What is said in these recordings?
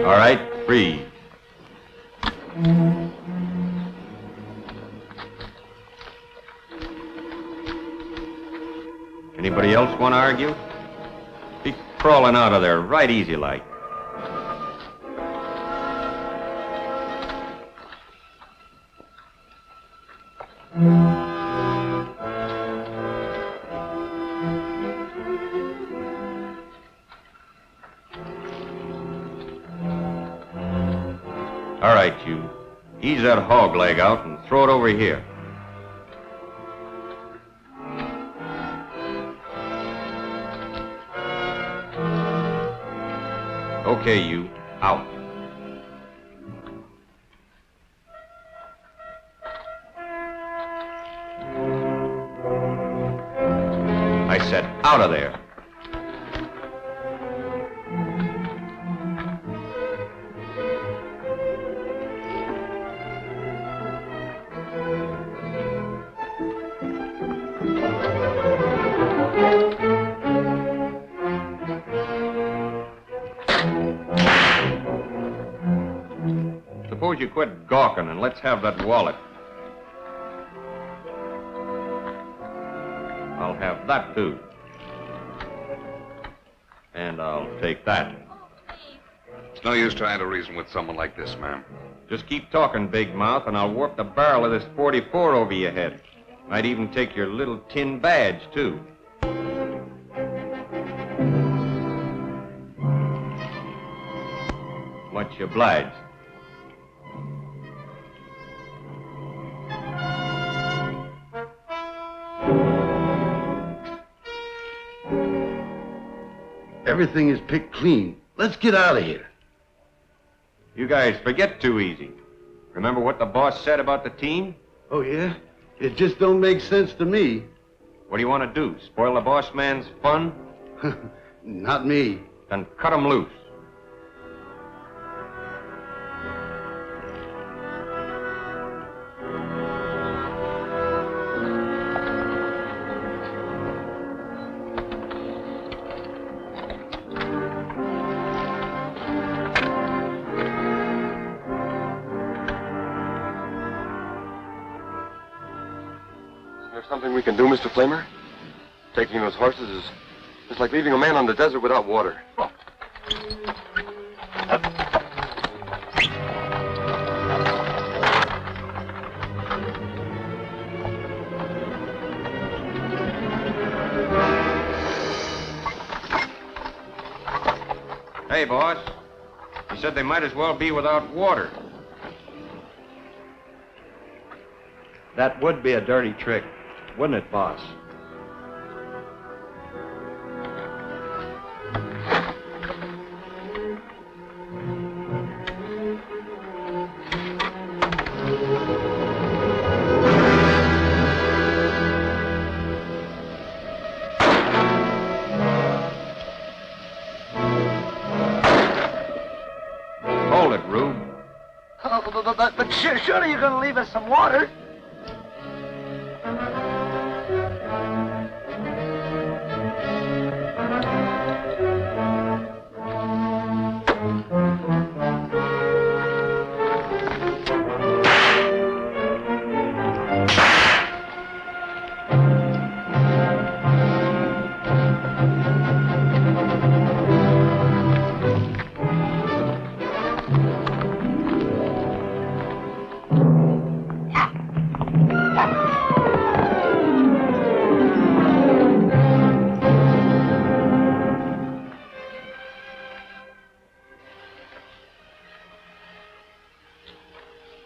All right, freeze. Anybody else want to argue? Be crawling out of there right easy like. All right, you. Ease that hog leg out and throw it over here. Okay, you. Out. I said out of there. Suppose you quit gawking and let's have that wallet. I'll have that, too. And I'll take that. It's no use trying to reason with someone like this, ma'am. Just keep talking, Big Mouth, and I'll warp the barrel of this .44 over your head. Might even take your little tin badge, too. Much obliged. Everything is picked clean. Let's get out of here. You guys forget too easy. Remember what the boss said about the team? Oh, yeah? It just don't make sense to me. What do you want to do? Spoil the boss man's fun? Not me. Then cut him loose. Something we can do, Mr. Flamer? Taking those horses is like leaving a man on the desert without water. Hey, boss. You said they might as well be without water. That would be a dirty trick, wouldn't it, boss? Hold it, Rube. Oh, but surely you're going to leave us some water.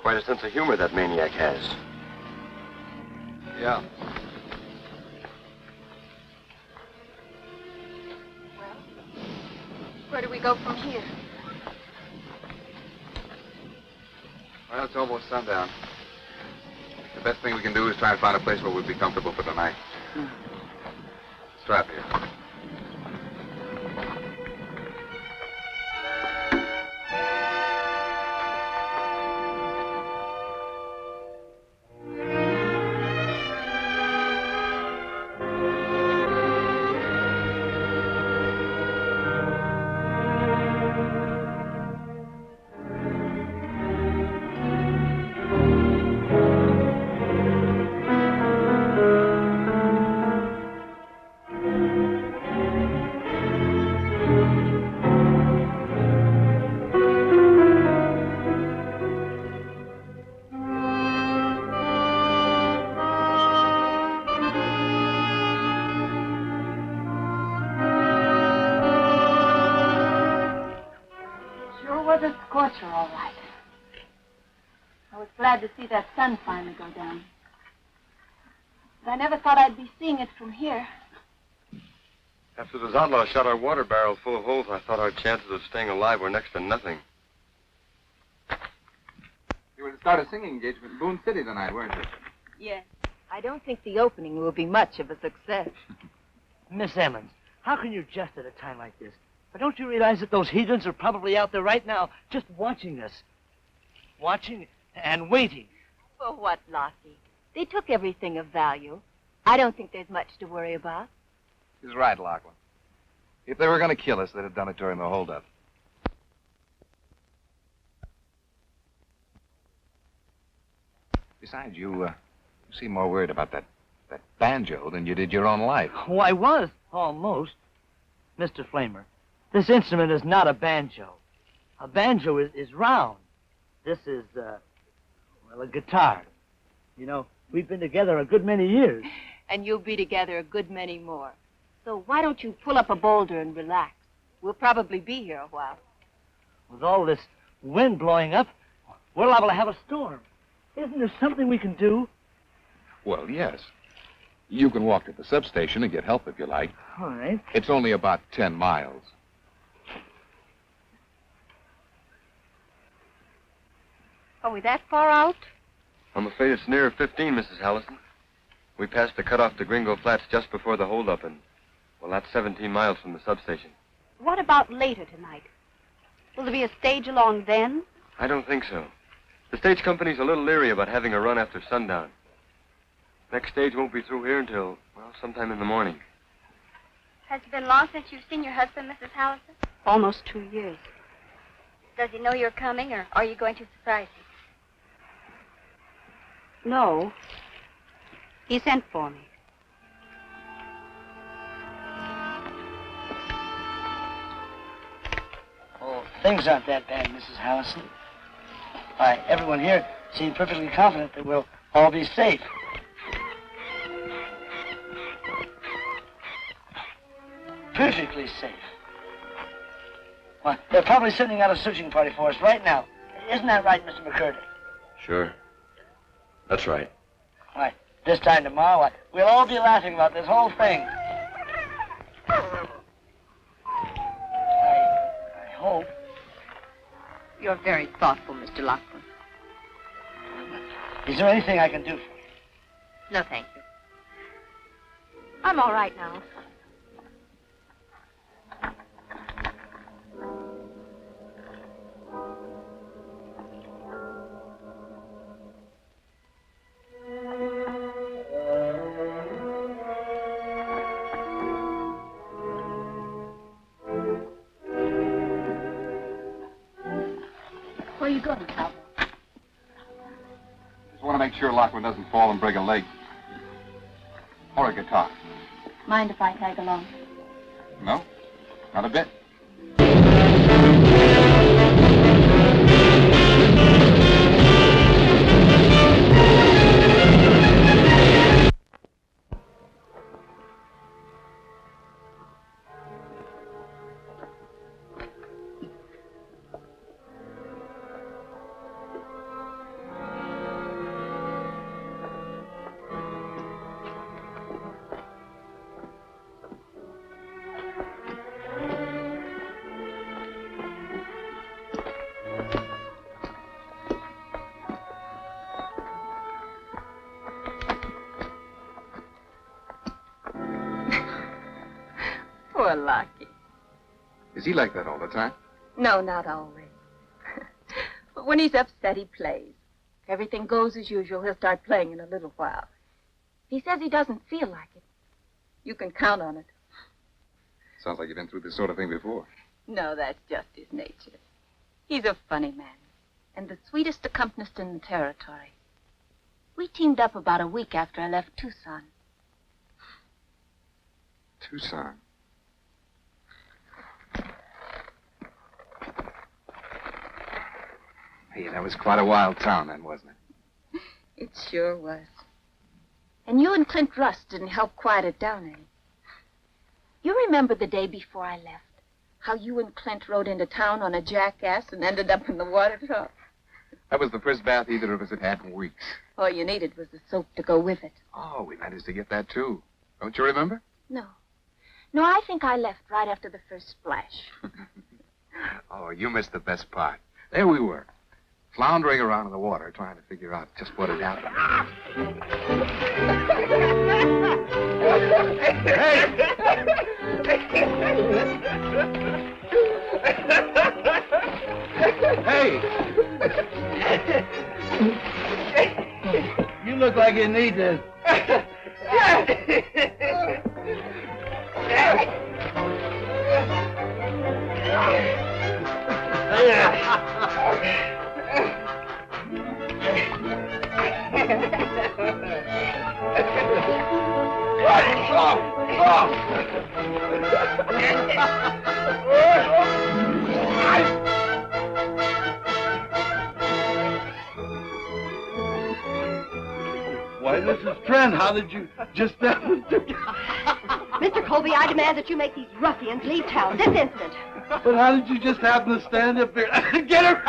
Quite a sense of humor that maniac has. Yeah. Where do we go from here? Well, it's almost sundown. The best thing we can do is try and find a place where we'll be comfortable for the night. Strap here. Scorcher, all right. I was glad to see that sun finally go down. But I never thought I'd be seeing it from here. After those outlaws shot our water barrel full of holes, I thought our chances of staying alive were next to nothing. You were to start a singing engagement in Boone City tonight, weren't you? Yes. I don't think the opening will be much of a success. Miss Emmons, how can you jest at a time like this? But don't you realize that those heathens are probably out there right now, just watching us? Watching and waiting. For what, Lockie? They took everything of value. I don't think there's much to worry about. He's right, Lachlan. If they were going to kill us, they'd have done it during the holdup. Besides, you seem more worried about that banjo than you did your own life. Oh, I was, almost. Mr. Flamer, this instrument is not a banjo. A banjo is round. This is, a guitar. You know, we've been together a good many years. And you'll be together a good many more. So why don't you pull up a boulder and relax? We'll probably be here a while. With all this wind blowing up, we're liable to have a storm. Isn't there something we can do? Well, yes. You can walk to the substation and get help if you like. All right. It's only about 10 miles. Are we that far out? I'm afraid it's nearer 15, Mrs. Hallison. We passed the cutoff to Gringo Flats just before the holdup, and, well, that's 17 miles from the substation. What about later tonight? Will there be a stage along then? I don't think so. The stage company's a little leery about having a run after sundown. Next stage won't be through here until, well, sometime in the morning. Has it been long since you've seen your husband, Mrs. Hallison? Almost 2 years. Does he know you're coming, or are you going to surprise him? No. He sent for me. Oh, things aren't that bad, Mrs. Hallison. Why, everyone here seems perfectly confident that we'll all be safe. Perfectly safe. Why, they're probably sending out a searching party for us right now. Isn't that right, Mr. McCurdy? Sure. That's right. Why, this time tomorrow, why, we'll all be laughing about this whole thing. I hope. You're very thoughtful, Mr. Lockwood. Is there anything I can do for you? No, thank you. I'm all right now. Where are you going, Cowboy? Just want to make sure Lachlan doesn't fall and break a leg. Or a guitar. Mind if I tag along? No, not a bit. Poor Lockie. Is he like that all the time? No, not always. But when he's upset, he plays. If everything goes as usual, he'll start playing in a little while. He says he doesn't feel like it. You can count on it. Sounds like you've been through this sort of thing before. No, that's just his nature. He's a funny man, and the sweetest accompanist in the territory. We teamed up about a week after I left Tucson. Tucson? Hey, that was quite a wild town then, wasn't it? It sure was. And you and Clint Russ didn't help quiet it down any. You remember the day before I left? How you and Clint rode into town on a jackass and ended up in the water truck. That was the first bath either of us had had in weeks. All you needed was the soap to go with it. Oh, we managed to get that, too. Don't you remember? No. No, I think I left right after the first splash. Oh, you missed the best part. There we were, floundering around in the water, trying to figure out just what had happened. Hey! You look like you need this. Why, this is Trent. How did you just... Mr. Colby, I demand that you make these ruffians leave town this instant. But how did you just happen to stand up there? Get her!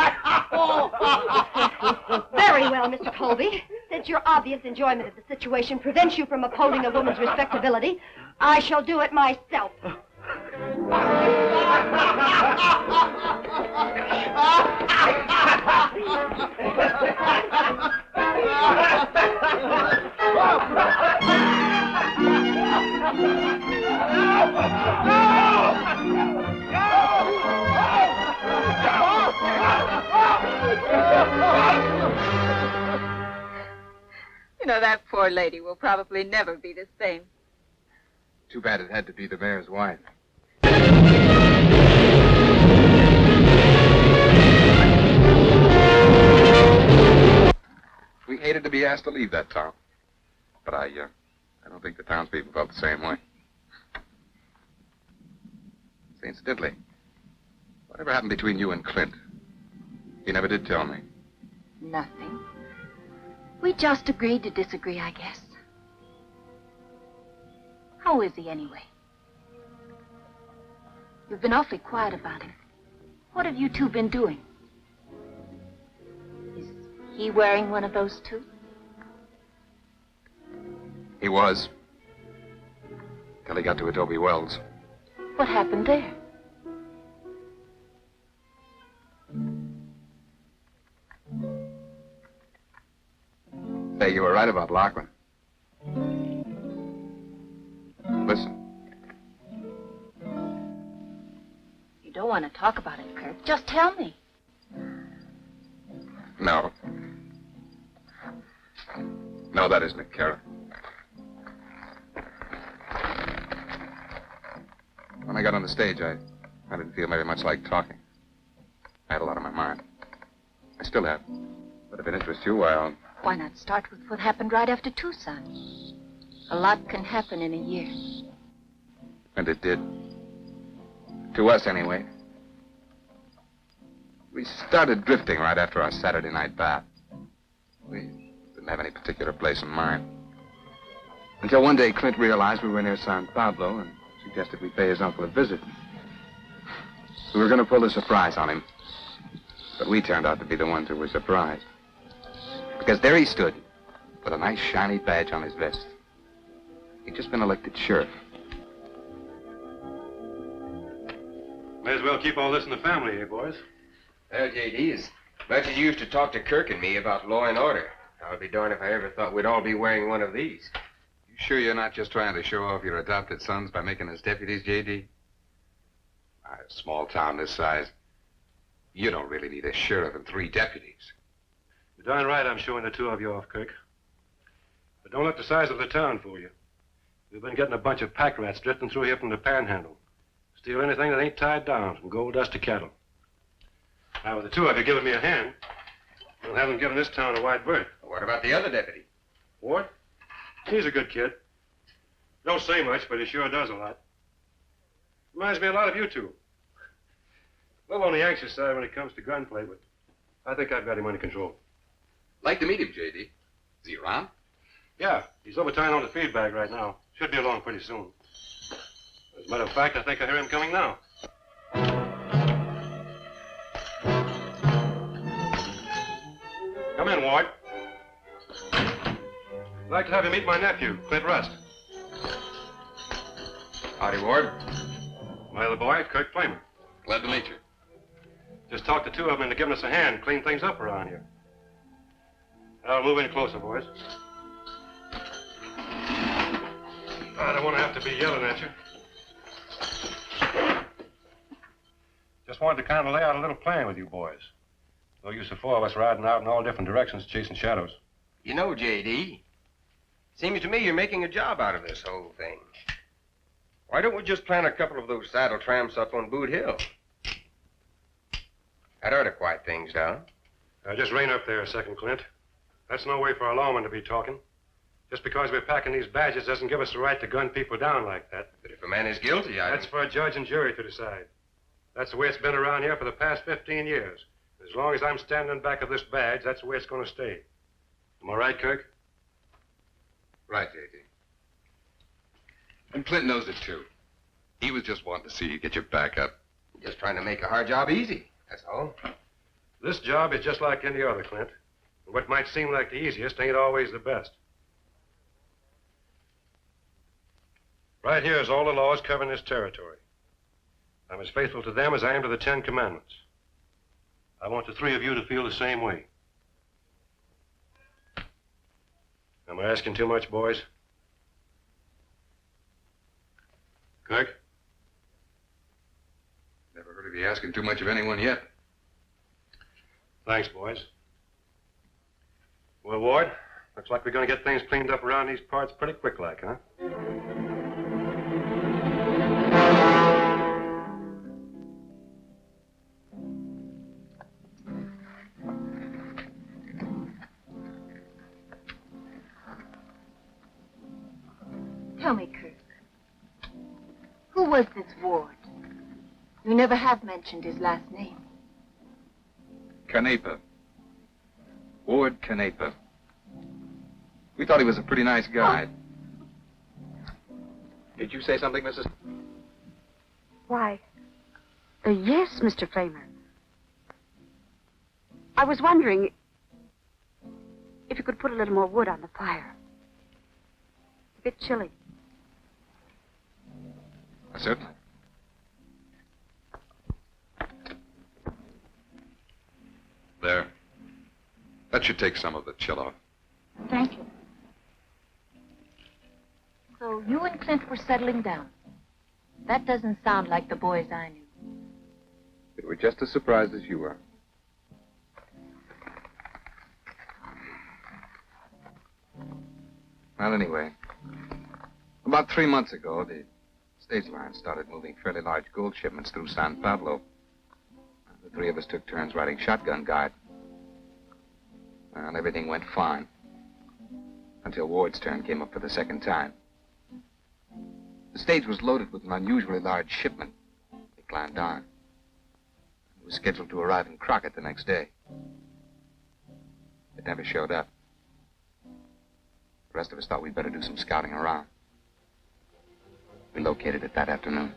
Very well, Mr. Colby. Since your obvious enjoyment of the situation prevents you from upholding a woman's respectability, I shall do it myself. You know, that poor lady will probably never be the same. Too bad it had to be the mayor's wife. We hated to be asked to leave that town. But I don't think the townspeople felt the same way. Say, incidentally, whatever happened between you and Clint? You never did tell me. Nothing. We just agreed to disagree, I guess. How is he anyway? You've been awfully quiet about him. What have you two been doing? Is he wearing one of those too? He was. Till he got to Adobe Wells. What happened there? Say, you were right about Lachlan. Listen. You don't want to talk about it, Kirk. Just tell me. No. No, that isn't it, Kara. When I got on the stage, I didn't feel very much like talking. I had a lot on my mind. I still have. But if it interests you, Why not start with what happened right after Tucson? A lot can happen in a year. And it did. To us, anyway. We started drifting right after our Saturday night bath. We didn't have any particular place in mind. Until one day, Clint realized we were near San Pablo and suggested we pay his uncle a visit. We were going to pull a surprise on him. But we turned out to be the ones who were surprised. Because there he stood, with a nice shiny badge on his vest. He'd just been elected sheriff. May as well keep all this in the family, eh, boys? Well, J.D., as much as you used to talk to Kirk and me about law and order, I'll be darned if I ever thought we'd all be wearing one of these. You sure you're not just trying to show off your adopted sons by making us deputies, J.D.? A small town this size, you don't really need a sheriff and 3 deputies. You're darn right I'm showing the 2 of you off, Kirk. But don't let the size of the town fool you. We've been getting a bunch of pack rats drifting through here from the Panhandle. Steal anything that ain't tied down, from gold dust to cattle. Now, with the 2 of you giving me a hand, we'll have them giving this town a wide berth. What about the other deputy? Ward? He's a good kid. Don't say much, but he sure does a lot. Reminds me a lot of you 2. A little on the anxious side when it comes to gunplay, but I think I've got him under control. Like to meet him, J.D. Is he around? Yeah, he's over tying on the feed bag right now. Should be along pretty soon. As a matter of fact, I think I hear him coming now. Come in, Ward. I'd like to have you meet my nephew, Clint Rust. Howdy, Ward. My other boy, Kirk Flamer. Glad to meet you. Just talked the two of them into giving us a hand, clean things up around here. I'll move in closer, boys. I don't want to have to be yelling at you. Just wanted to kind of lay out a little plan with you boys. No use of four of us riding out in all different directions chasing shadows. You know, J.D., seems to me you're making a job out of this whole thing. Why don't we just plant a couple of those saddle tramps up on Boot Hill? That ought to quiet things down. Just rein up there a second, Clint. That's no way for a lawman to be talking. Just because we're packing these badges doesn't give us the right to gun people down like that. But if a man is guilty, That's for a judge and jury to decide. That's the way it's been around here for the past 15 years. As long as I'm standing in back of this badge, that's the way it's going to stay. Am I right, Kirk? Right, J.D. And Clint knows it, too. He was just wanting to see you get your back up. Just trying to make a hard job easy, that's all. This job is just like any other, Clint. And what might seem like the easiest ain't always the best. Right here is all the laws covering this territory. I'm as faithful to them as I am to the 10 Commandments. I want the three of you to feel the same way. Am I asking too much, boys? Kirk? Never heard of you asking too much of anyone yet. Thanks, boys. Well, Ward, looks like we're going to get things cleaned up around these parts pretty quick like, huh? Tell me, Kirk. Who was this Ward? You never have mentioned his last name. Canepa. Ward Canepa. We thought he was a pretty nice guy. Did you say something, Mrs.? Why, yes, Mr. Flamer. I was wondering if you could put a little more wood on the fire. It's a bit chilly. Certainly. There. That should take some of the chill off. Thank you. So you and Clint were settling down. That doesn't sound like the boys I knew. We were just as surprised as you were. Well, anyway, about 3 months ago, the stage line started moving fairly large gold shipments through San Pablo. The three of us took turns riding shotgun guard. And everything went fine. Until Ward's turn came up for the second time. The stage was loaded with an unusually large shipment. They climbed on. It was scheduled to arrive in Crockett the next day. It never showed up. The rest of us thought we'd better do some scouting around. We located it that afternoon.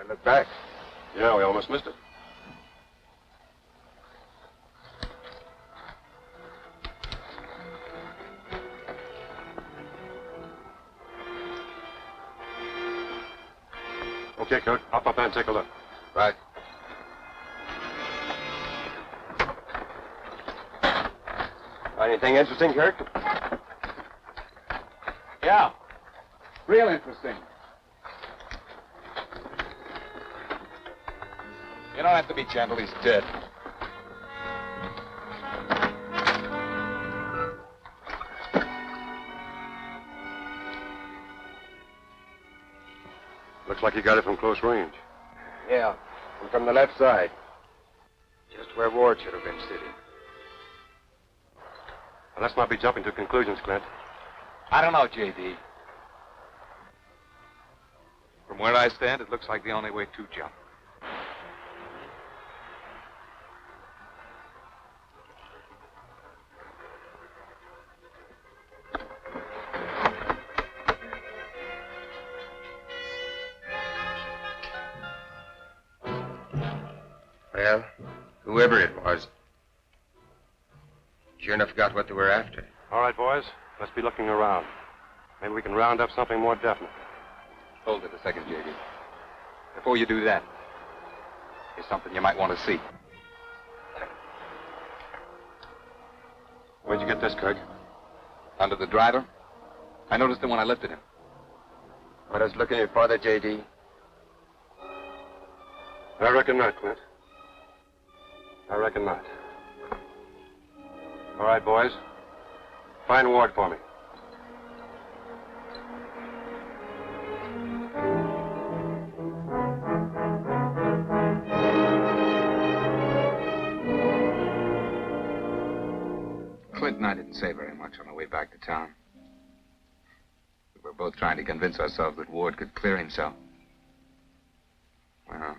Look back. Yeah, we almost missed it. Okay, Kirk, hop up there and take a look. Right. Find anything interesting, Kirk? Yeah. Real interesting. You don't have to be gentle. He's dead. Looks like you got it from close range. Yeah, and from the left side. Just where Ward should have been sitting. Well, let's not be jumping to conclusions, Clint. I don't know, J.D. From where I stand, it looks like the only way to jump. Well, whoever it was, sure enough got what they were after. All right, boys. Let's be looking around. Maybe we can round up something more definite. Hold it a second, J.D. Before you do that, there's something you might want to see. Where'd you get this, Kirk? Under the driver? I noticed it when I lifted him. What I was looking at for there, J.D.? I reckon not, Clint. I reckon not. All right, boys. Find Ward for me. Clint and I didn't say very much on the way back to town. We were both trying to convince ourselves that Ward could clear himself. Well,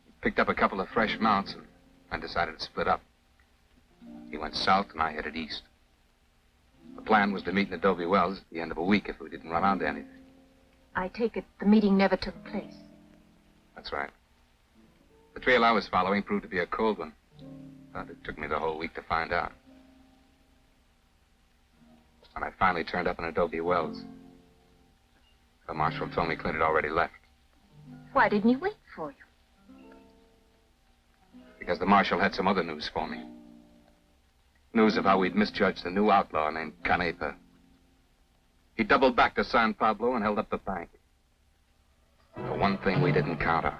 we picked up a couple of fresh mounts and decided to split up. He went south and I headed east. The plan was to meet in Adobe Wells at the end of a week if we didn't run onto anything. I take it the meeting never took place. That's right. The trail I was following proved to be a cold one. But it took me the whole week to find out. When I finally turned up in Adobe Wells, the marshal told me Clint had already left. Why didn't he wait for you? Because the marshal had some other news for me. News of how we'd misjudged the new outlaw named Canepa. He doubled back to San Pablo and held up the bank. The one thing we didn't count on.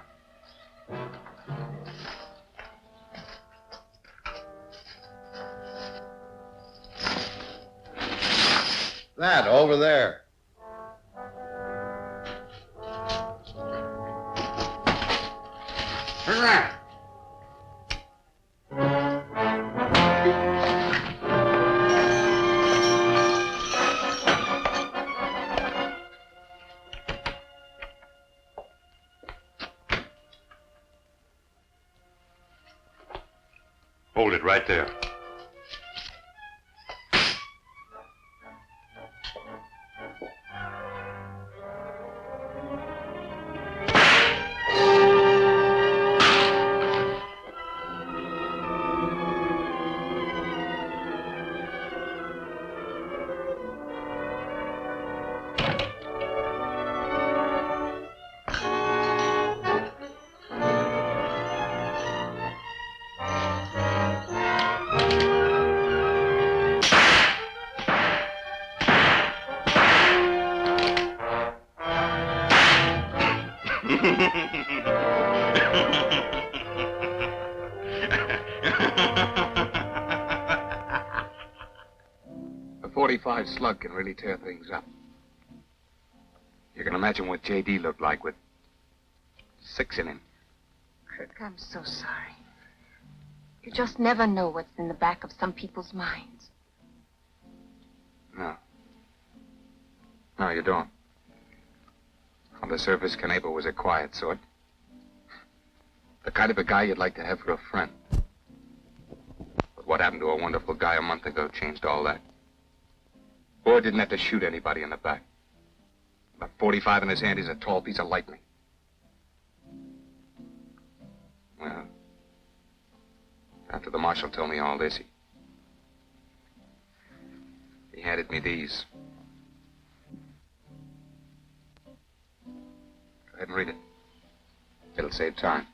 That over there. Hurrah! Hold it right there. A .45 slug can really tear things up. You can imagine what J.D. looked like with 6 in him. Kirk, I'm so sorry. You just never know what's in the back of some people's minds. No. No, you don't. On the surface, Canepa was a quiet sort. The kind of a guy you'd like to have for a friend. But what happened to a wonderful guy a month ago changed all that. Ward didn't have to shoot anybody in the back. With a .45 in his hand, he's a tall piece of lightning. Well, after the marshal told me all this, he handed me these. Go ahead and read it. It'll save time.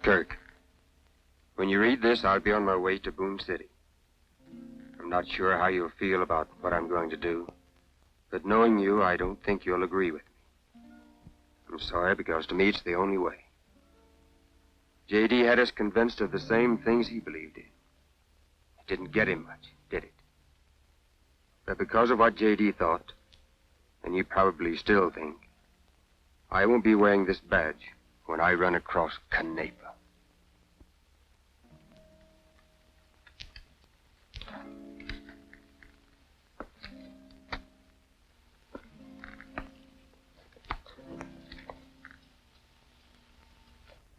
Kirk, when you read this, I'll be on my way to Boone City. I'm not sure how you'll feel about what I'm going to do, but knowing you, I don't think you'll agree with me. I'm sorry, because to me, it's the only way. J.D. had us convinced of the same things he believed in. It didn't get him much, did it? But because of what J.D. thought, and you probably still think, I won't be wearing this badge when I run across Canepa.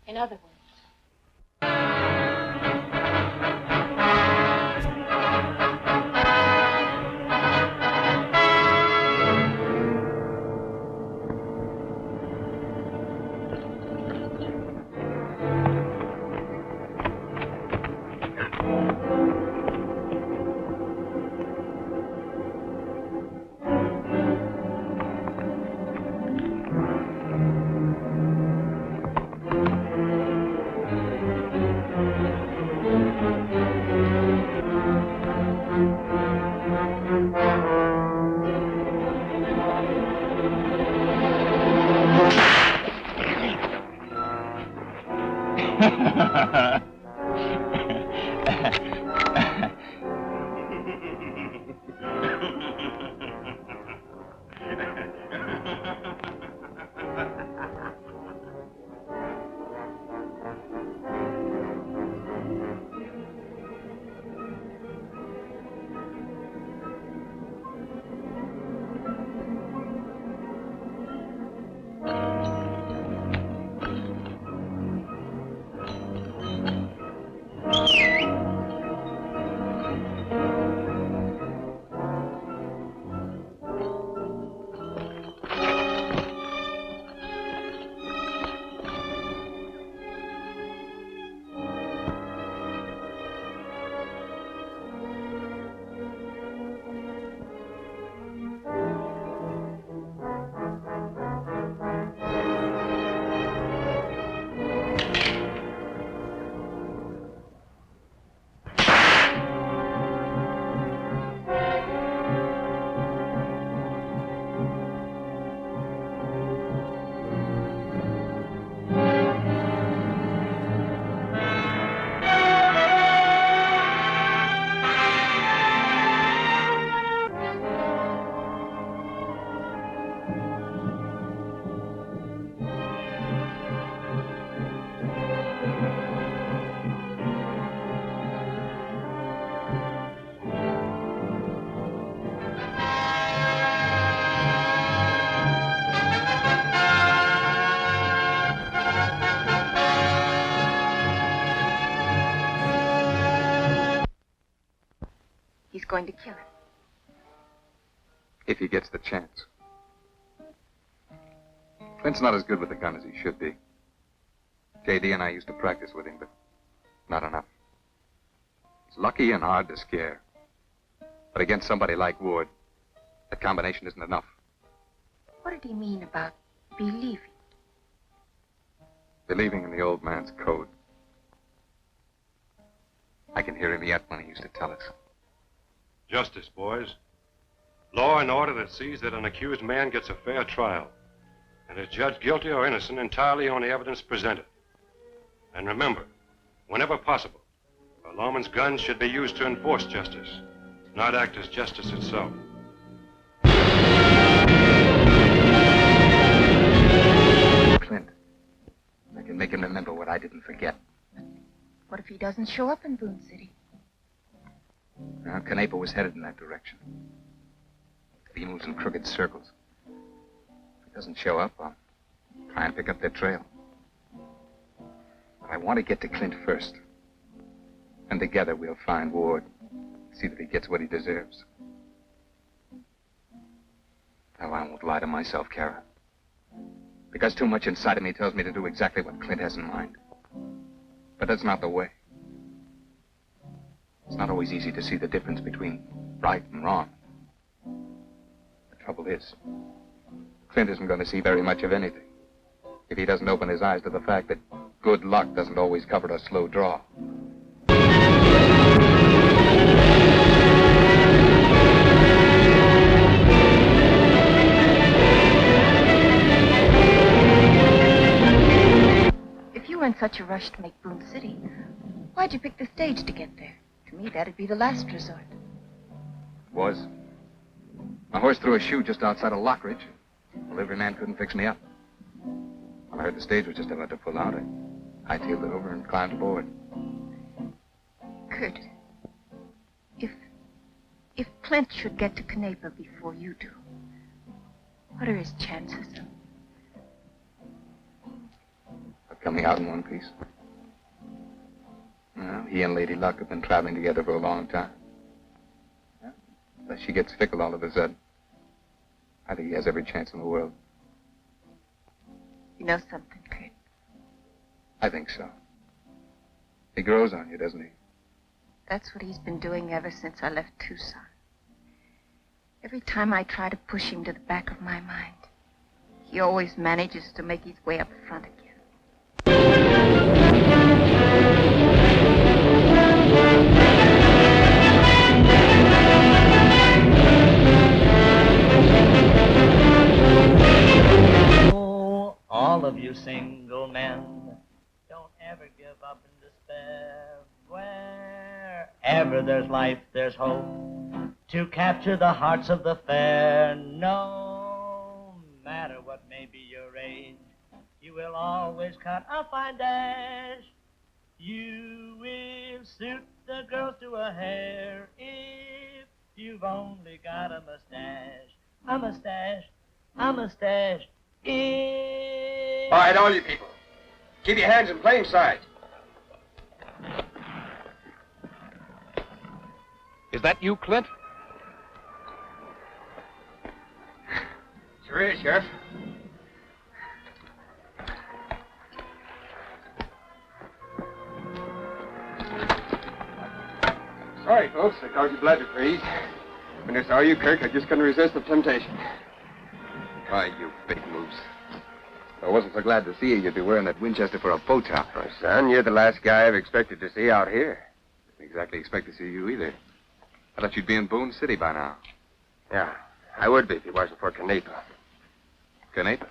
In other words, he's going to kill him. If he gets the chance. Clint's not as good with a gun as he should be. J.D. and I used to practice with him, but not enough. He's lucky and hard to scare. But against somebody like Ward, that combination isn't enough. What did he mean about believing? Believing in the old man's code. I can hear him yet when he used to tell us. Justice, boys. Law and order that sees that an accused man gets a fair trial and is judged guilty or innocent entirely on the evidence presented. And remember, whenever possible, a lawman's gun should be used to enforce justice, not act as justice itself. Clint. I can make him remember what I didn't forget. What if he doesn't show up in Boone City? Well, Canepa was headed in that direction. If he moves in crooked circles. If he doesn't show up, I'll try and pick up their trail. But I want to get to Clint first. And together we'll find Ward. See that he gets what he deserves. Now, I won't lie to myself, Kara. Because too much inside of me tells me to do exactly what Clint has in mind. But that's not the way. It's not always easy to see the difference between right and wrong. The trouble is, Clint isn't going to see very much of anything if he doesn't open his eyes to the fact that good luck doesn't always cover a slow draw. If you were in such a rush to make Boone City, why'd you pick the stage to get there? To me, that'd be the last resort. Was. My horse threw a shoe just outside of Lockridge. The liveryman couldn't fix me up. When I heard the stage was just about to pull out, I hightailed it over and climbed aboard. Kurt, if Clint should get to Canepa before you do, what are his chances Of coming out in one piece? Well, he and Lady Luck have been traveling together for a long time. Unless she gets fickle all of a sudden, I think he has every chance in the world. You know something, Kurt? I think so. He grows on you, doesn't he? That's what he's been doing ever since I left Tucson. Every time I try to push him to the back of my mind, he always manages to make his way up front again. Oh, all of you single men, don't ever give up in despair. Wherever there's life, there's hope to capture the hearts of the fair. No matter what may be your age, you will always cut a fine dash. You will suit the girls to a hair if you've only got a mustache. A mustache, a mustache. If... All right, all you people. Keep your hands in plain sight. Is that you, Clint? Sure is, Sheriff. Sorry, folks. I caused your blood to freeze. When I saw you, Kirk, I just couldn't resist the temptation. Why, you big moose. If I wasn't so glad to see you, you'd be wearing that Winchester for a bow top. My son, you're the last guy I've expected to see out here. Didn't exactly expect to see you either. I thought you'd be in Boone City by now. Yeah, I would be if it wasn't for Canepa. Canepa?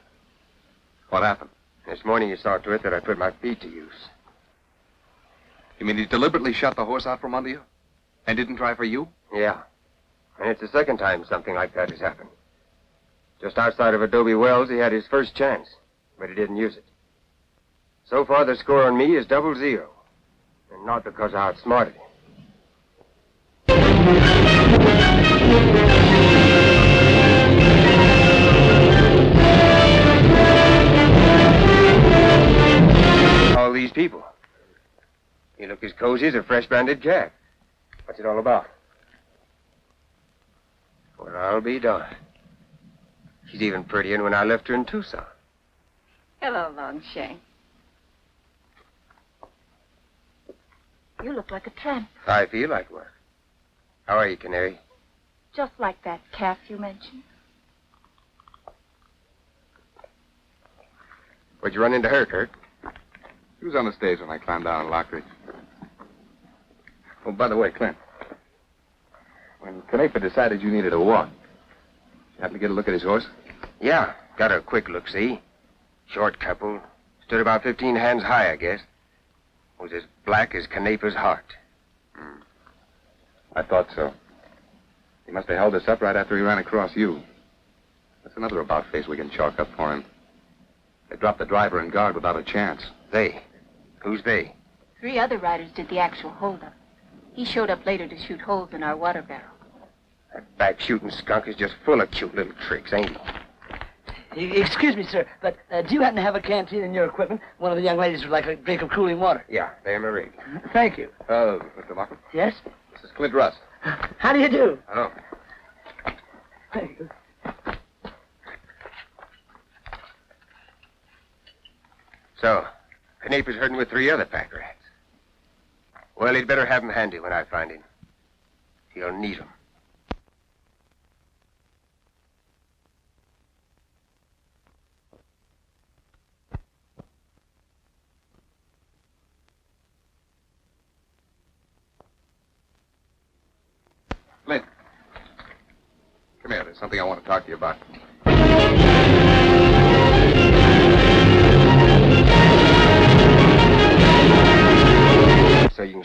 What happened? This morning he saw to it that I put my feet to use. You mean he deliberately shot the horse out from under you? And didn't try for you? Yeah. And it's the second time something like that has happened. Just outside of Adobe Wells, he had his first chance, but he didn't use it. So far, the score on me is 0-0. And not because I outsmarted him. All these people. You look as cozy as a fresh-branded cat. What's it all about? Well, I'll be darned. She's even prettier than when I left her in Tucson. Hello, Longshank. You look like a tramp. I feel like one. How are you, Canary? Just like that calf you mentioned. Where'd you run into her, Kirk? She was on the stage when I climbed down in Lockridge. Oh, by the way, Clint. When Canepa decided you needed a walk, you happened to get a look at his horse? Yeah, got a quick look-see. Short couple. Stood about 15 hands high, I guess. Was as black as Canepa's heart. I thought so. He must have held us up right after he ran across you. That's another about-face we can chalk up for him. They dropped the driver and guard without a chance. They? Who's they? 3 other riders did the actual holdup. He showed up later to shoot holes in our water barrel. That back-shooting skunk is just full of cute little tricks, ain't he? Excuse me, sir, but do you happen to have a canteen in your equipment? One of the young ladies would like a drink of cooling water. Yeah, they're my rig. Thank you. Mr. Markham? Yes? This is Clint Russ. How do you do? Hello. Thank you. So, Canepa's herding with 3 other pack rats. Well, he'd better have him handy when I find him. He'll need 'em. Clint. Come here. There's something I want to talk to you about.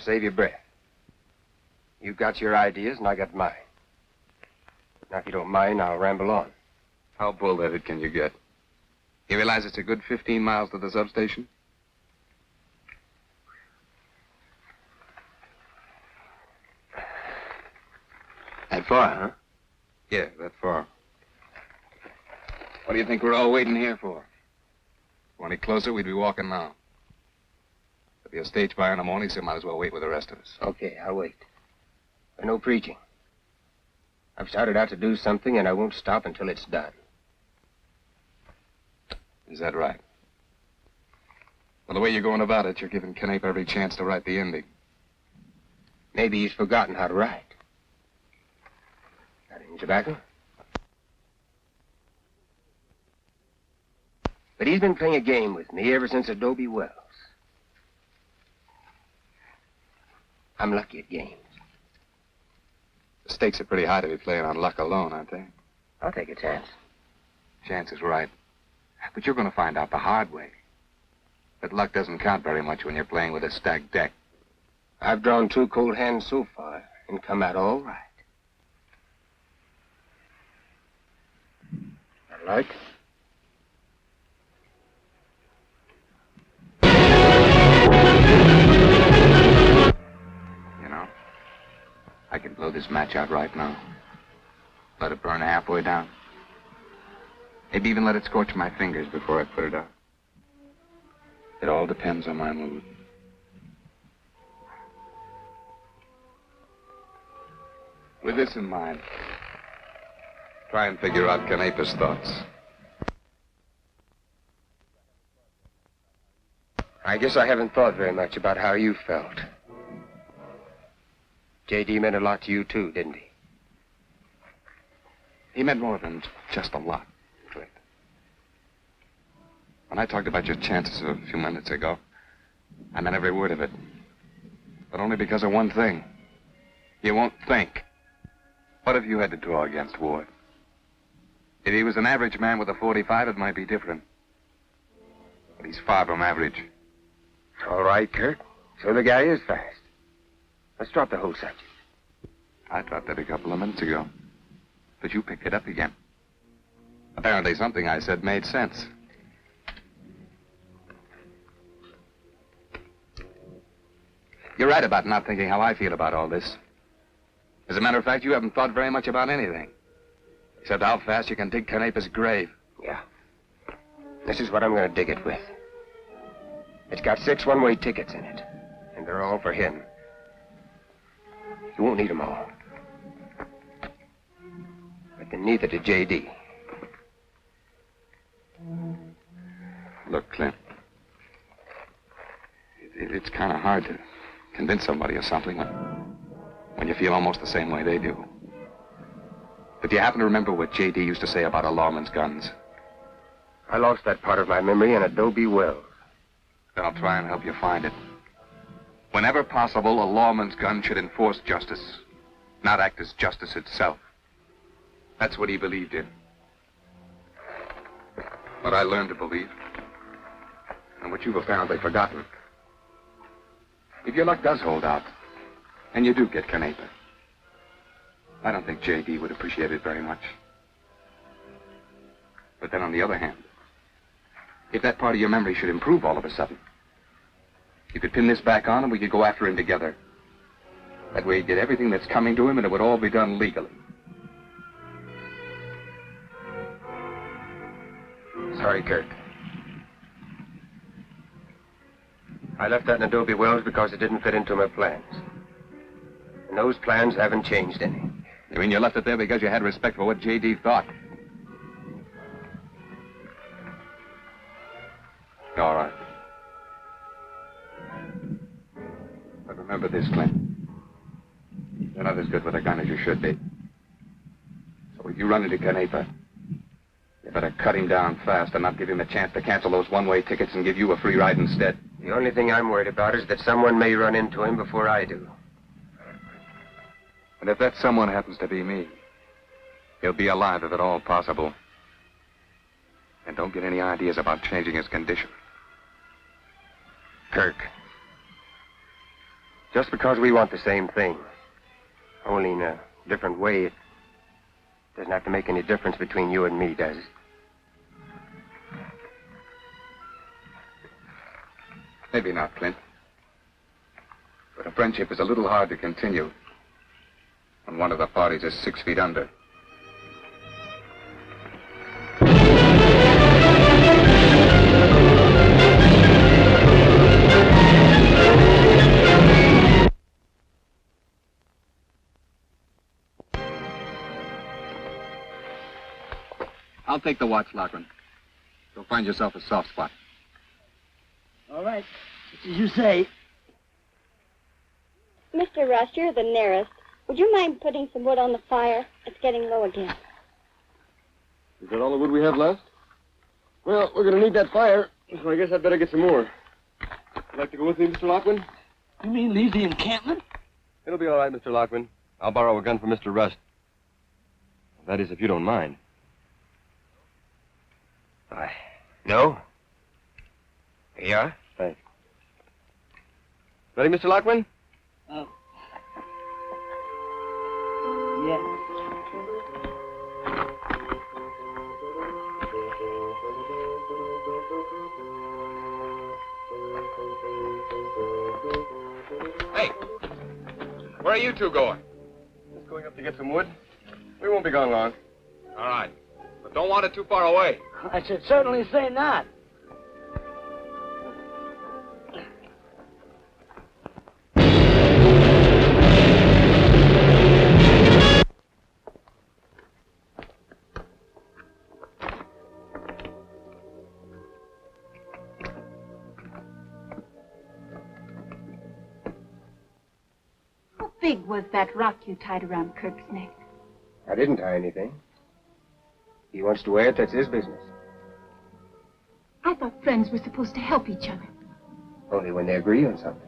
save your breath. You got your ideas, and I got mine. Now, if you don't mind, I'll ramble on. How bull-headed can you get? You realize it's a good 15 miles to the substation? That far, huh? Yeah, that far. What do you think we're all waiting here for? If we're any closer, we'd be walking now. There'll be a stage by in the morning, so might as well wait with the rest of us. Okay, I'll wait. But no preaching. I've started out to do something, and I won't stop until it's done. Is that right? Well, the way you're going about it, you're giving Knape every chance to write the ending. Maybe he's forgotten how to write. Got any tobacco? But he's been playing a game with me ever since Adobe Wells. I'm lucky at games. The stakes are pretty high to be playing on luck alone, aren't they? I'll take a chance. Chance is right. But you're going to find out the hard way that luck doesn't count very much when you're playing with a stacked deck. I've drawn 2 cold hands so far and come out all right. I like. You know, I can blow this match out right now. Let it burn halfway down. Maybe even let it scorch my fingers before I put it out. It all depends on my mood. With this in mind, try and figure out Canepa's thoughts. I guess I haven't thought very much about how you felt. J.D. meant a lot to you, too, didn't he? He meant more than just a lot, Clint. When I talked about your chances a few minutes ago, I meant every word of it. But only because of one thing. You won't think. What if you had to draw against Ward? If he was an average man with a .45, it might be different. But he's far from average. All right, Kirk. So the guy is fast. Let's drop the whole subject. I dropped it a couple of minutes ago. But you picked it up again. Apparently something I said made sense. You're right about not thinking how I feel about all this. As a matter of fact, you haven't thought very much about anything. Except how fast you can dig Canepa's grave. Yeah. This is what I'm going to dig it with. It's got 6 one-way tickets in it. And they're all for him. You won't need them all. But then neither did J.D. Look, Clint. It's kind of hard to convince somebody of something when you feel almost the same way they do. But do you happen to remember what J.D. used to say about a lawman's guns? I lost that part of my memory in Adobe Wells. Then I'll try and help you find it. Whenever possible, a lawman's gun should enforce justice, not act as justice itself. That's what he believed in. What I learned to believe, and what you've apparently forgotten. If your luck does hold out, and you do get Canepa, I don't think J.D. would appreciate it very much. But then on the other hand, if that part of your memory should improve all of a sudden, you could pin this back on and we could go after him together. That way he'd get everything that's coming to him and it would all be done legally. Sorry, Kirk. I left that in Adobe Wells because it didn't fit into my plans. And those plans haven't changed any. You mean you left it there because you had respect for what J.D. thought? All right. But remember this, Clint. You're not as good with a gun as you should be. So if you run into Canepa, you better cut him down fast and not give him a chance to cancel those one-way tickets and give you a free ride instead. The only thing I'm worried about is that someone may run into him before I do. And if that someone happens to be me, he'll be alive if at all possible. And don't get any ideas about changing his condition. Kirk, Just because we want the same thing, only in a different way, it doesn't have to make any difference between you and me, does it? Maybe not, Clint. But a friendship is a little hard to continue when one of the parties is 6 feet under. I'll take the watch, Lachlan. You'll find yourself a soft spot. All right. Just as you say. Mr. Rush, you're the nearest. Would you mind putting some wood on the fire? It's getting low again. Is that all the wood we have left? Well, we're going to need that fire, so I guess I'd better get some more. Would you like to go with me, Mr. Lockman? You mean leave the encampment? It'll be all right, Mr. Lockman. I'll borrow a gun from Mr. Rust. That is, if you don't mind. No? Here you are. Thanks. Ready, Mr. Lockman? Oh. Yeah. Hey, where are you two going? Just going up to get some wood. We won't be gone long. All right, but don't want it too far away. I should certainly say not. How big was that rock you tied around Kirk's neck? I didn't tie anything. He wants to wear it, that's his business. I thought friends were supposed to help each other. Only when they agree on something.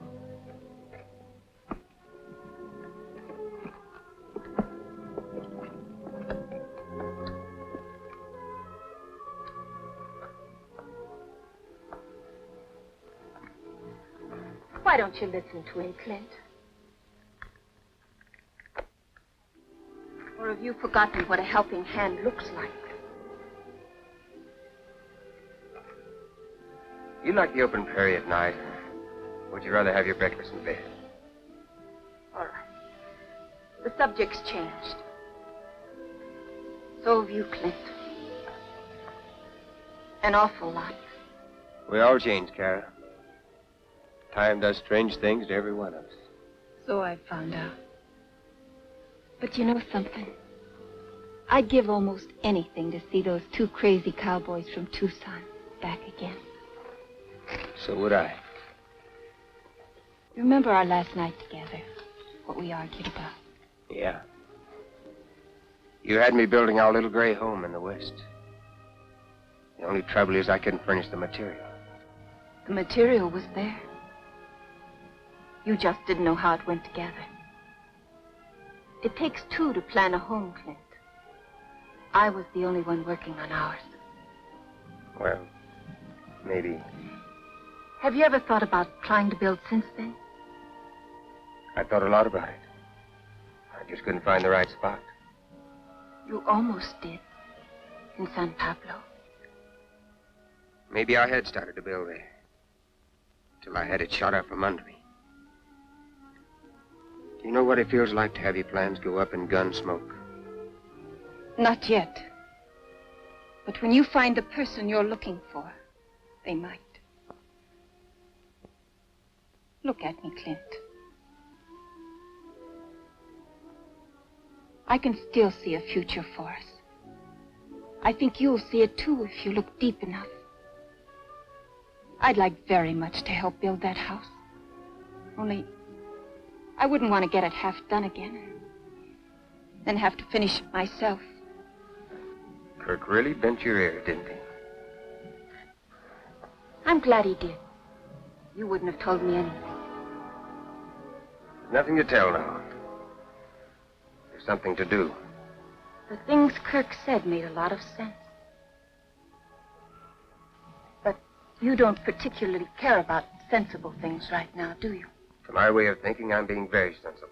Why don't you listen to him, Clint? Or have you forgotten what a helping hand looks like? You like the open prairie at night, or would you rather have your breakfast in bed? All right. The subject's changed. So have you, Clint. An awful lot. We all change, Kara. Time does strange things to every one of us. So I found out. But you know something? I'd give almost anything to see those two crazy cowboys from Tucson back again. So would I. Remember our last night together? What we argued about? Yeah. You had me building our little gray home in the West. The only trouble is I couldn't furnish the material. The material was there. You just didn't know how it went together. It takes two to plan a home, Clint. I was the only one working on ours. Well, maybe. Have you ever thought about trying to build since then? I thought a lot about it. I just couldn't find the right spot. You almost did. In San Pablo. Maybe I had started to build there. Till I had it shot out from under me. Do you know what it feels like to have your plans go up in gun smoke? Not yet. But when you find the person you're looking for, they might. Look at me, Clint. I can still see a future for us. I think you'll see it too if you look deep enough. I'd like very much to help build that house. Only, I wouldn't want to get it half done again. Then have to finish it myself. Kirk really bent your ear, didn't he? I'm glad he did. You wouldn't have told me anything. Nothing to tell now. There's something to do. The things Kirk said made a lot of sense. But you don't particularly care about sensible things right now, do you? To my way of thinking, I'm being very sensible.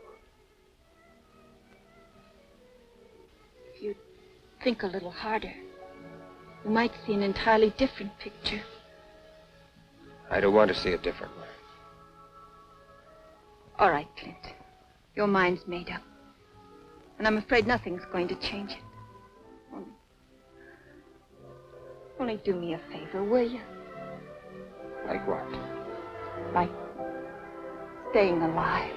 If you think a little harder, you might see an entirely different picture. I don't want to see a different one. All right, Clint. Your mind's made up. And I'm afraid nothing's going to change it. Only do me a favor, will you? Like what? Like staying alive.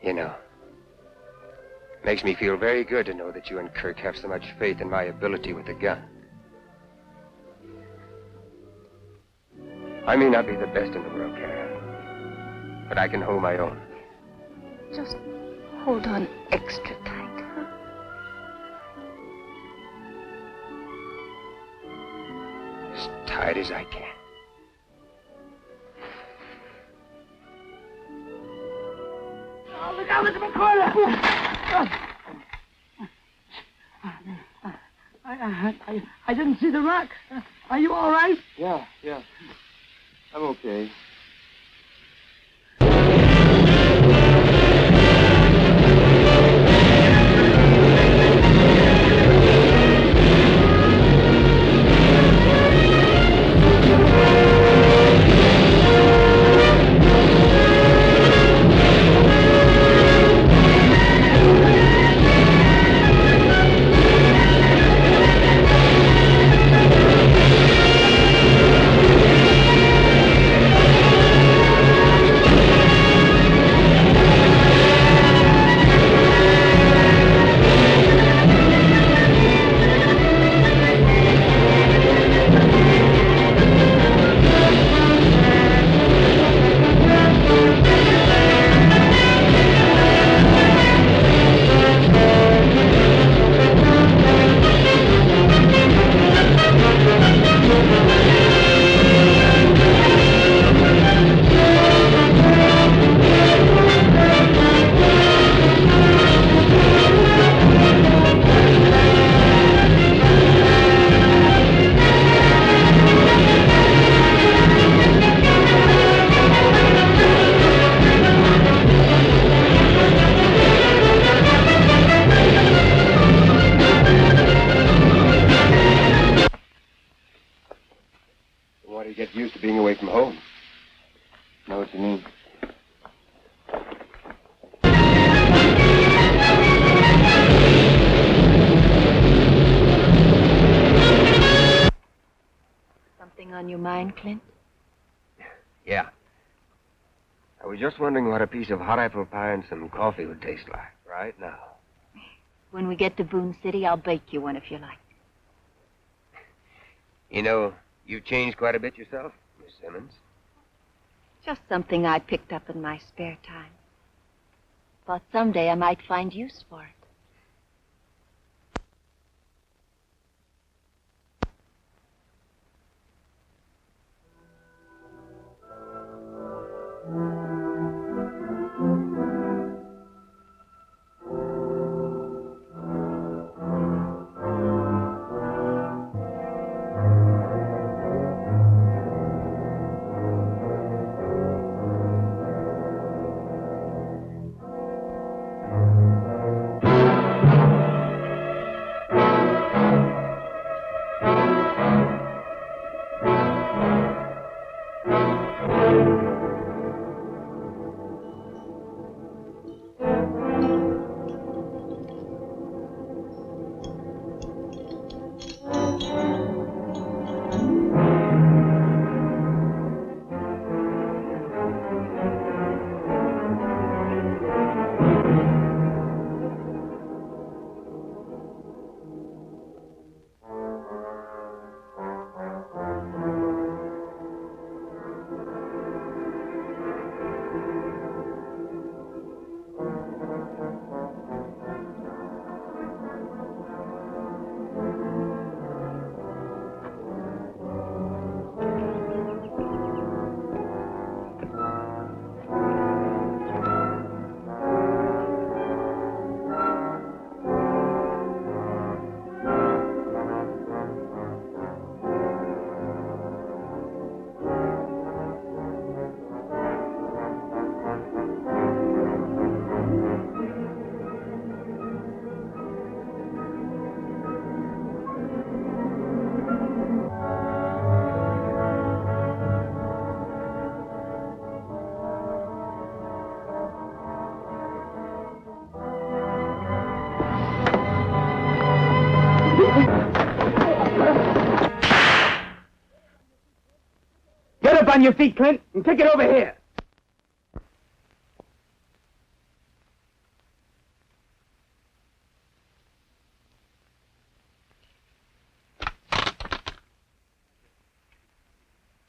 You know, makes me feel very good to know that you and Kirk have so much faith in my ability with a gun. I may not be the best in the world, Kara, but I can hold my own. Just hold on extra tight, huh? As tight as I can. Oh, look out, look at my corner! I didn't see the rock. Are you all right? Yeah. I'm okay. Get used to being away from home. Know what you mean. Something on your mind, Clint? Yeah. I was just wondering what a piece of hot apple pie and some coffee would taste like right now. When we get to Boone City, I'll bake you one if you like. You know, you've changed quite a bit yourself, Miss Simmons. Just something I picked up in my spare time. Thought someday I might find use for it. on your feet, Clint, and kick it over here.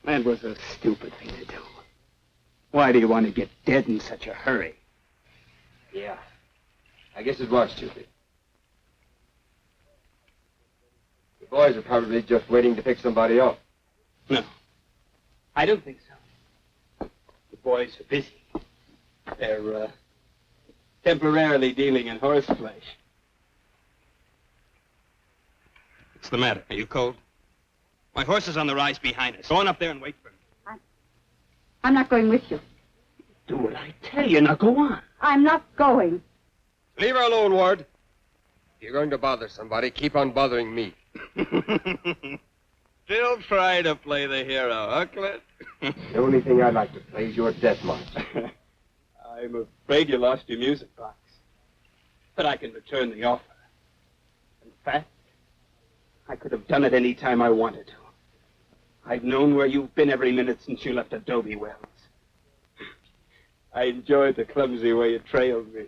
That was a stupid thing to do. Why do you want to get dead in such a hurry? Yeah. I guess it was stupid. The boys are probably just waiting to pick somebody up. No. I don't think so. The boys are busy. They're, temporarily dealing in horse flesh. What's the matter? Are you cold? My horse is on the rise behind us. Go on up there and wait for me. I'm not going with you. Do what I tell you. Now go on. I'm not going. Leave her alone, Ward. If you're going to bother somebody, keep on bothering me. Still try to play the hero, huh, Clint? The only thing I'd like to play is your death march. I'm afraid you lost your music box. But I can return the offer. In fact, I could have done it any time I wanted to. I've known where you've been every minute since you left Adobe Wells. I enjoyed the clumsy way you trailed me.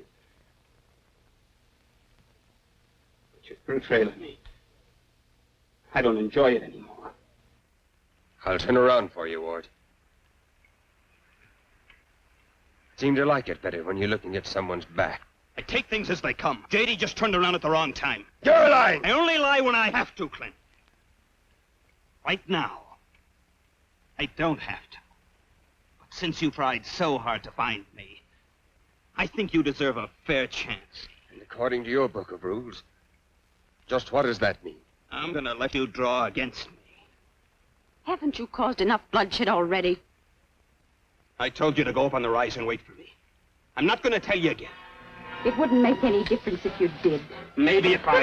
But you're through trailing me. I don't enjoy it anymore. I'll turn around for you, Ward. Seem to like it better when you're looking at someone's back. I take things as they come. J.D. just turned around at the wrong time. You're lying! I only lie when I have to, Clint. Right now, I don't have to. But since you tried so hard to find me, I think you deserve a fair chance. And according to your book of rules, just what does that mean? I'm gonna let you draw against me. Haven't you caused enough bloodshed already? I told you to go up on the rise and wait for me. I'm not gonna tell you again. It wouldn't make any difference if you did. Maybe if I...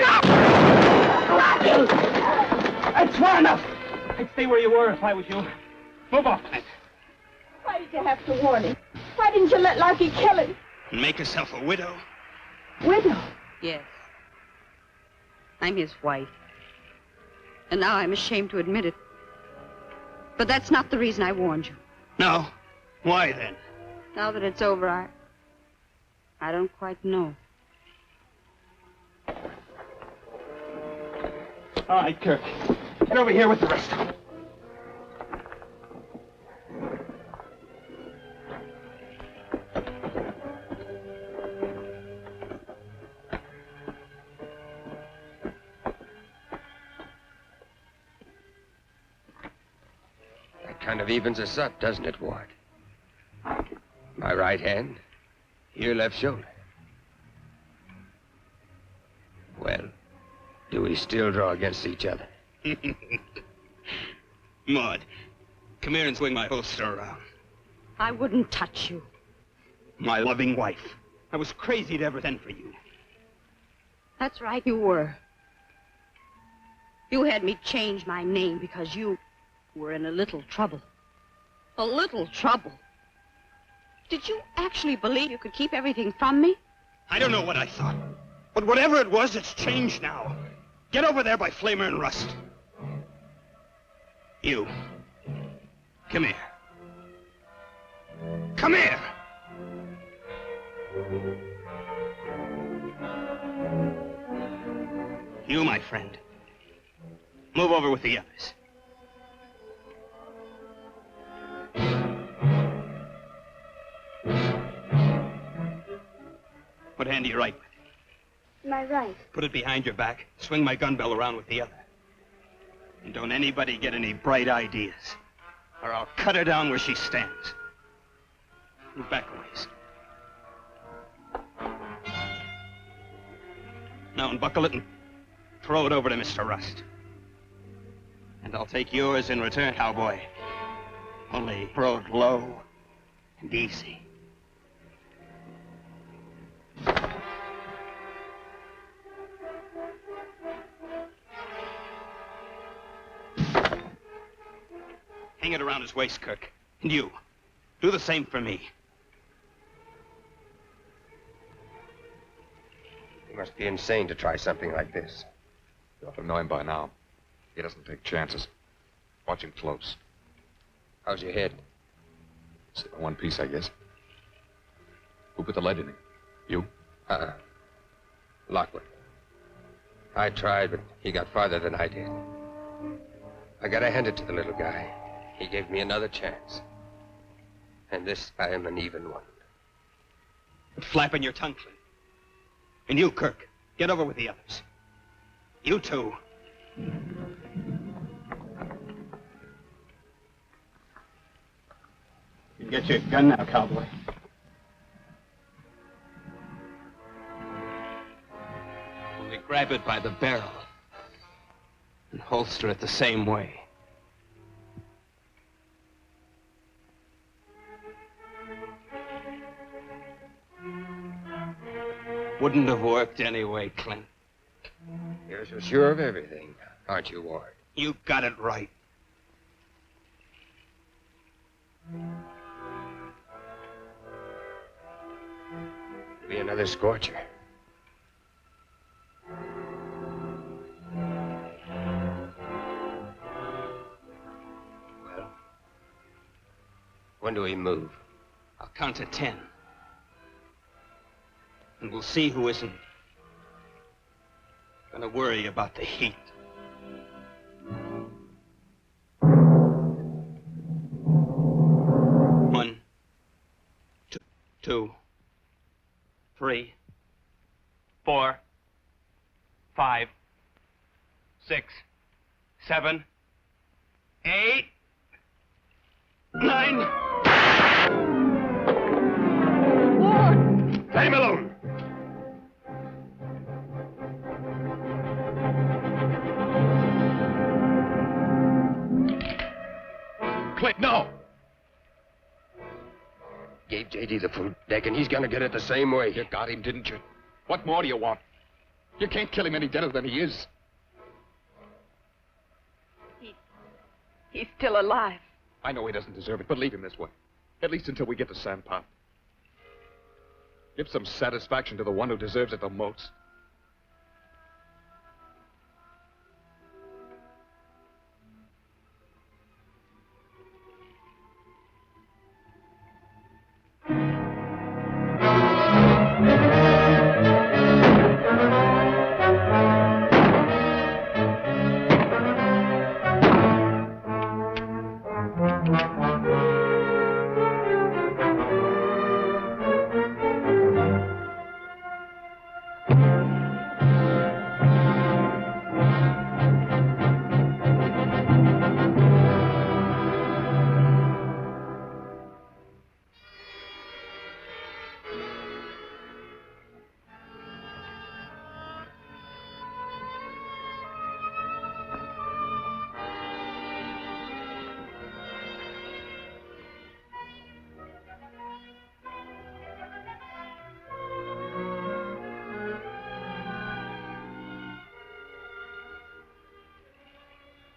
That's far enough! I'd stay where you were if I was you. Move off, Clint. Why did you have to warn him? Why didn't you let Larky kill him? And make yourself a widow? Widow? Yes. I'm his wife. And now I'm ashamed to admit it. But that's not the reason I warned you. No. Why then? Now that it's over, I don't quite know. All right, Kirk. Get over here with the rest of them. That kind of evens us up, doesn't it, Ward? My right hand, your left shoulder. Well, do we still draw against each other? Maud, come here and swing my holster around. I wouldn't touch you. My loving wife. I was crazy to ever send for you. That's right, you were. You had me change my name because you were in a little trouble. A little trouble. Did you actually believe you could keep everything from me? I don't know what I thought. But whatever it was, it's changed now. Get over there by Flamer and Rust. You. Come here. Come here! You, my friend. Move over with the others. What hand do you write with? My right. Put it behind your back. Swing my gun bell around with the other. And don't anybody get any bright ideas, or I'll cut her down where she stands. Move back a ways. Now unbuckle it and throw it over to Mr. Rust. And I'll take yours in return, cowboy. Only throw it low and easy. Hang it around his waist, Kirk. And you, do the same for me. You must be insane to try something like this. You ought to know him by now. He doesn't take chances. Watch him close. How's your head? Still in one piece, I guess. Who put the lead in it? You? Lockwood. I tried, but he got farther than I did. I gotta hand it to the little guy. He gave me another chance. And this time an even one. Quit flapping your tongue, Clint. And you, Kirk, get over with the others. You too. You can get your gun now, cowboy. Only grab it by the barrel and holster it the same way. Wouldn't have worked anyway, Clint. You're so sure of everything, aren't you, Ward? You got it right. Be another scorcher. Well, when do we move? I'll count to 10. And we'll see who isn't gonna worry about the heat. 1, 2, 3, 4, 5, 6, 7, 8, 9. Let him alone. Clint, no! Gave J.D. the food deck, and he's gonna get it the same way. You got him, didn't you? What more do you want? You can't kill him any deader than he is. He's still alive. I know he doesn't deserve it, but leave him this way. At least until we get to Sandpot. Give some satisfaction to the one who deserves it the most.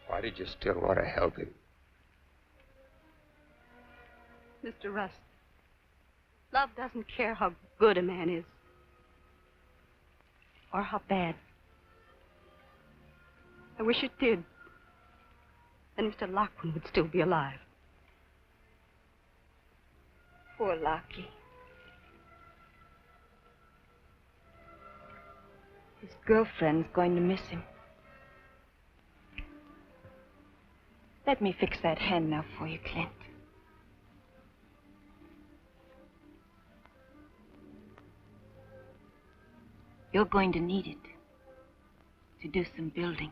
Why did you still want to help him? Mr. Rust, love doesn't care how good a man is. Or how bad. I wish it did. Then Mr. Lockwood would still be alive. Poor Lockie. His girlfriend's going to miss him. Let me fix that hand now for you, Clint. You're going to need it to do some building.